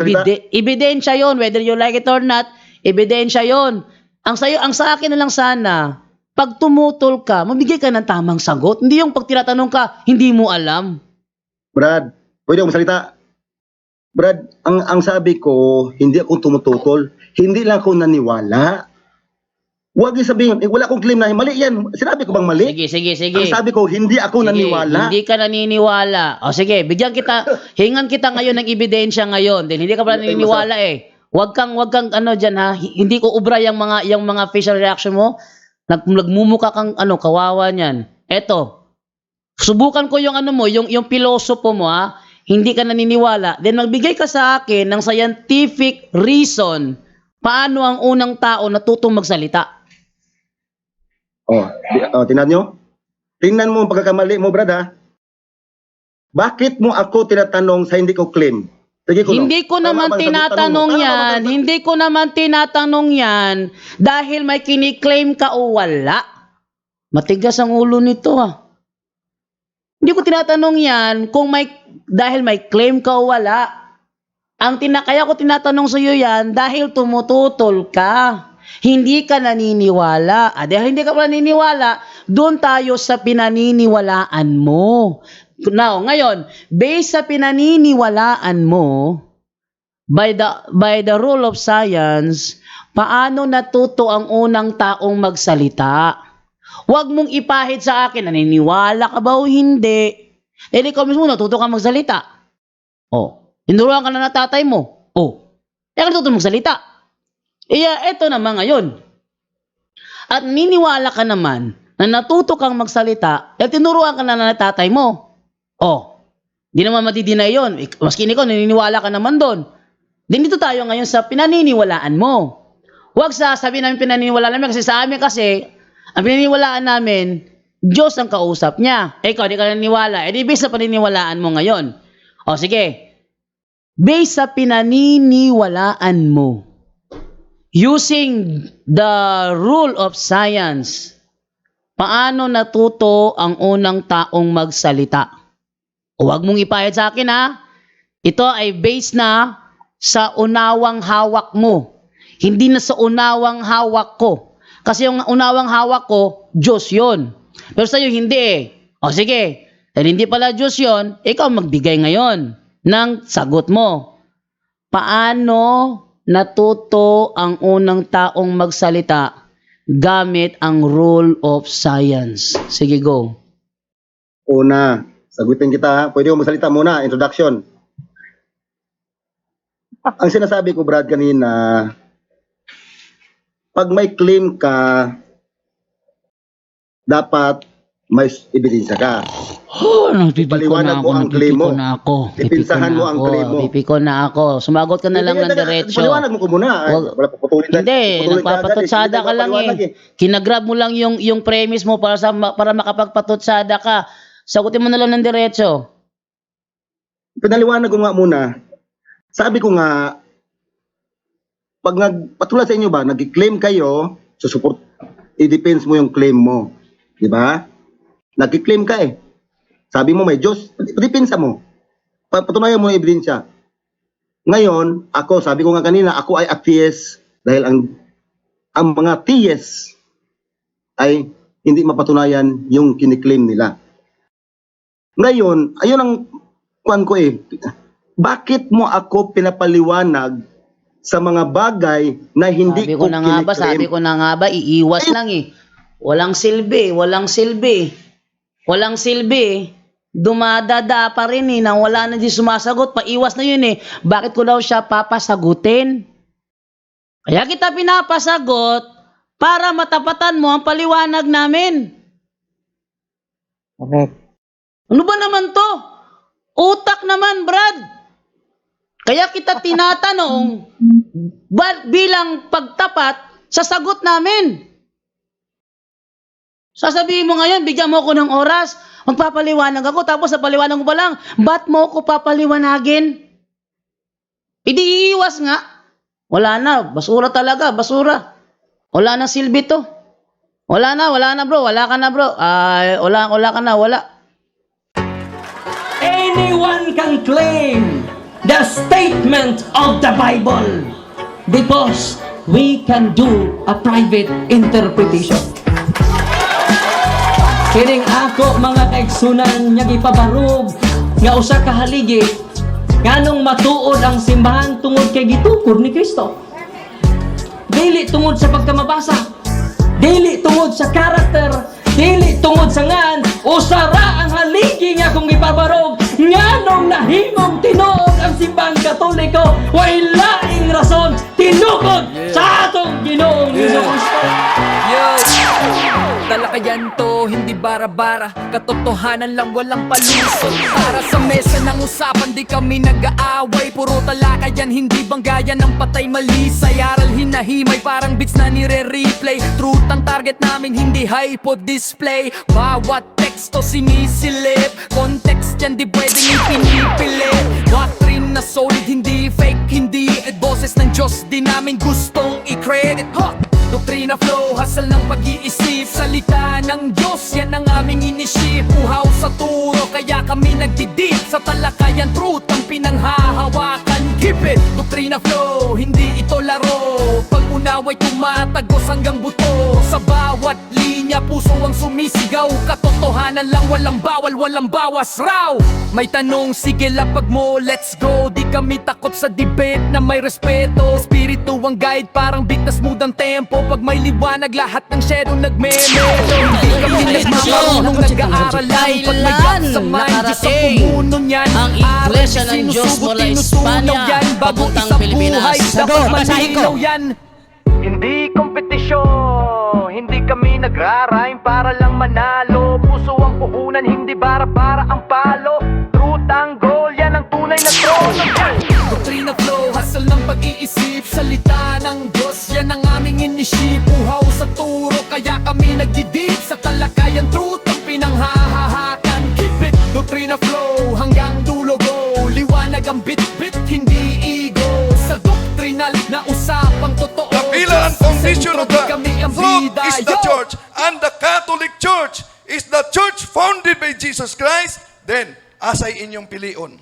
ebidensya yon, whether you like it or not, ebidensya yon. Ang sa akin na lang sana, pag tumutol ka, mabigay ka ng tamang sagot. Hindi yung pag tinatanong ka, hindi mo alam. Brad, pwede akong salita? Brad, ang sabi ko, hindi ako tumututol. Hindi lang ako naniwala. Huwag yung sabihin, wala akong claim na mali yan. Sinabi ko bang mali? Sige. Ang sabi ko, hindi ako naniwala. Hindi ka naniniwala. O sige, hingan kita ngayon ng ebidensya ngayon. Dahil hindi ka pala naniniwala eh. Huwag kang dyan ha. Hindi ko ubra yung mga facial reaction mo. Nagmumukha kang kawawa niyan. Eto. Subukan ko yung yung pilosopo mo ha. Hindi ka naniniwala. Then magbigay ka sa akin ng scientific reason paano ang unang tao natutong magsalita. Tingnan nyo? Tingnan mo ang pagkakamali mo, Brad, ha? Bakit mo ako tinatanong sa hindi ko claim? Sige ko, Hindi ko naman tinatanong yan. Hindi ko naman tinatanong yan dahil may kiniklaim ka o wala. Matigas ang ulo nito ha. Hindi ko tinatanong yan dahil may claim ka o wala. Kaya ko tinatanong sa iyo yan dahil tumututol ka. Hindi ka naniniwala. Dahil hindi ka pa naniniwala, doon tayo sa pinaniniwalaan mo. Now, ngayon, based sa pinaniniwalaan mo, by the rule of science, paano natuto ang unang taong magsalita? Huwag mong ipahid sa akin, naniniwala ka ba o hindi? Ikaw mismo natuto kang magsalita. Tinuruan ka na ng tatay mo. Kaya ka natuto magsalita. Eto naman ngayon. At niniwala ka naman na natuto kang magsalita, tinuruan ka na ng tatay mo. Di naman matidinay yun. Maski ikaw, naniniwala ka naman doon. Dito tayo ngayon sa pinaniniwalaan mo. Huwag sasabihin namin pinaniniwalaan namin kasi sa amin ang pinaniniwalaan namin, Diyos ang kausap niya. Ikaw, di ka naniniwala. Di based sa paniniwalaan mo ngayon. Sige. Based sa pinaniniwalaan mo, using the rule of science, paano natuto ang unang taong magsalita? Huwag mong ipahid sa akin ha. Ito ay based na sa unawang hawak mo. Hindi na sa unawang hawak ko. Kasi yung unawang hawak ko, Diyos yun. Pero sa'yo hindi eh. Sige. Dahil hindi pala Diyos yun, ikaw magbigay ngayon ng sagot mo. Paano natuto ang unang taong magsalita gamit ang rule of science? Sige, go. Una, sagutin kita, ha? Pwede ko magsalita muna, introduction. Ang sinasabi ko, Brad, kanina, pag may claim ka, dapat may ebidensya ka. Paliwanag mo ang claim mo. Ipinsahan mo ang claim mo. Pipiko na ako. Sumagot ka na lang ng diretso. Paliwanag mo ko muna. Wala pa putulin. Hindi, nagpapatutsada ka lang eh. Kinagrab mo lang yung premise mo para makapagpatutsada ka. Sagutin mo na lang ng diretso. Pinaliwanag ko nga muna. Sabi ko nga, pag patulad sa inyo ba, nag-claim kayo, support, i-defense mo yung claim mo. Di ba? Nag-claim ka eh. Sabi mo may Diyos, depensa mo. Patunayan mo yung ebidensya. Ngayon, sabi ko nga kanina, ako ay atheist dahil ang mga theist ay hindi mapatunayan yung kiniklaim nila. Ngayon, ayun ang kuwan ko eh. Bakit mo ako pinapaliwanag sa mga bagay na hindi ko kiniklaim? Sabi ko na nga ba, iiwas lang eh. Walang silbi. Dumadada pa rin eh, nang wala na di sumasagot, paiwas na yun eh. Bakit ko daw siya papasagutin? Kaya kita pinapasagot para matapatan mo ang paliwanag namin. Correct. Ano ba naman to? Utak naman, Brad. Kaya kita tinatanong, bilang pagtapat sa sagot namin. Sasabihin mo ngayon, bigyan mo ako ng oras, magpapaliwanag ako, tapos sa paliwanag ko pa lang, ba't mo ako papaliwanagin? Iiwas nga. Wala na, basura talaga, basura. Wala na silbi to. Wala na bro, wala ka na bro. Wala ka na, wala. Anyone can claim the statement of the Bible because we can do a private interpretation. Kining ako mga kaigsunan nga gipabarog nga usa ka haligi nganong matuod ang simbahan tungod kay gitukod ni Kristo. Dili tungod sa pagkamabasa, dili tungod sa karakter, dili tungod sa ngan usara ang haligi nga kung gipabarog nganong nahimong tinuod ang simbahan Katoliko way laing rason tinukod sa atong Ginoong Hesus-Kristo. Talakayan to, hindi bara-bara, katotohanan lang walang palusot. Para sa mesa ng usapan, di kami nag-aaway. Puro talakayan, hindi banggayan ng patay malisay. Aral hinahimay, parang beats na nire-replay. Truth ang target namin, hindi hypo display. Bawat teksto sinisilip, context yan di pwedeng ipinipilit. Doctrine na solid, hindi fake, hindi boses ng Diyos, di namin gustong i-credit. Doktrina flow, hasal ng pag-iisip. Salita ng Diyos, yan ang aming inisip. Uhaw sa turo, kaya kami nagdidip. Sa talakayan, truth ang pinanghahawakan. Keep it! Doktrina flow, hindi ito laro. Pag-unaway tumatagos hanggang buto. Sa bawat linya, puso ang sumisigaw. Katotohanan lang, walang bawal, walang bawas raw. May tanong, sige lapag mo, let's go. Di kami takot sa debate na may respeto. Spirito ang guide, parang beat na smooth ang tempo. Pag may liwanag, lahat ng shadow nagme-melo. Hindi kami nagmamarunong nag-aaral lang. Pag may gap sa mind, Diyos ang pumuno niyan. Ang Iglesia ng Diyos mula Espanya papuntang Pilipinas. Dapat malinaw yan. Hindi kompetisyon, hindi kami nagra-rhyme para lang manalo. Puso ang puhunan, hindi bara-bara ang palo. Truth ang goal, yan ang tunay na trono. Doktrina flow, hasal ng pag-iisip. Salita ng Diyos, yan ang aming inisip. Uhaw sa turo, kaya kami nagdidip. Sa talakayan, truth ang pinanghahahakan. Keep it, doktrina flow, hanggang dulo go. Liwanag ang bit-bit, hindi ego. Sa doktrinal na usapang totoo. The pillar and foundation of the Kami ang truth bida, is the yo! church, and the Catholic Church is the church founded by Jesus Christ. Then, asay inyong pilion.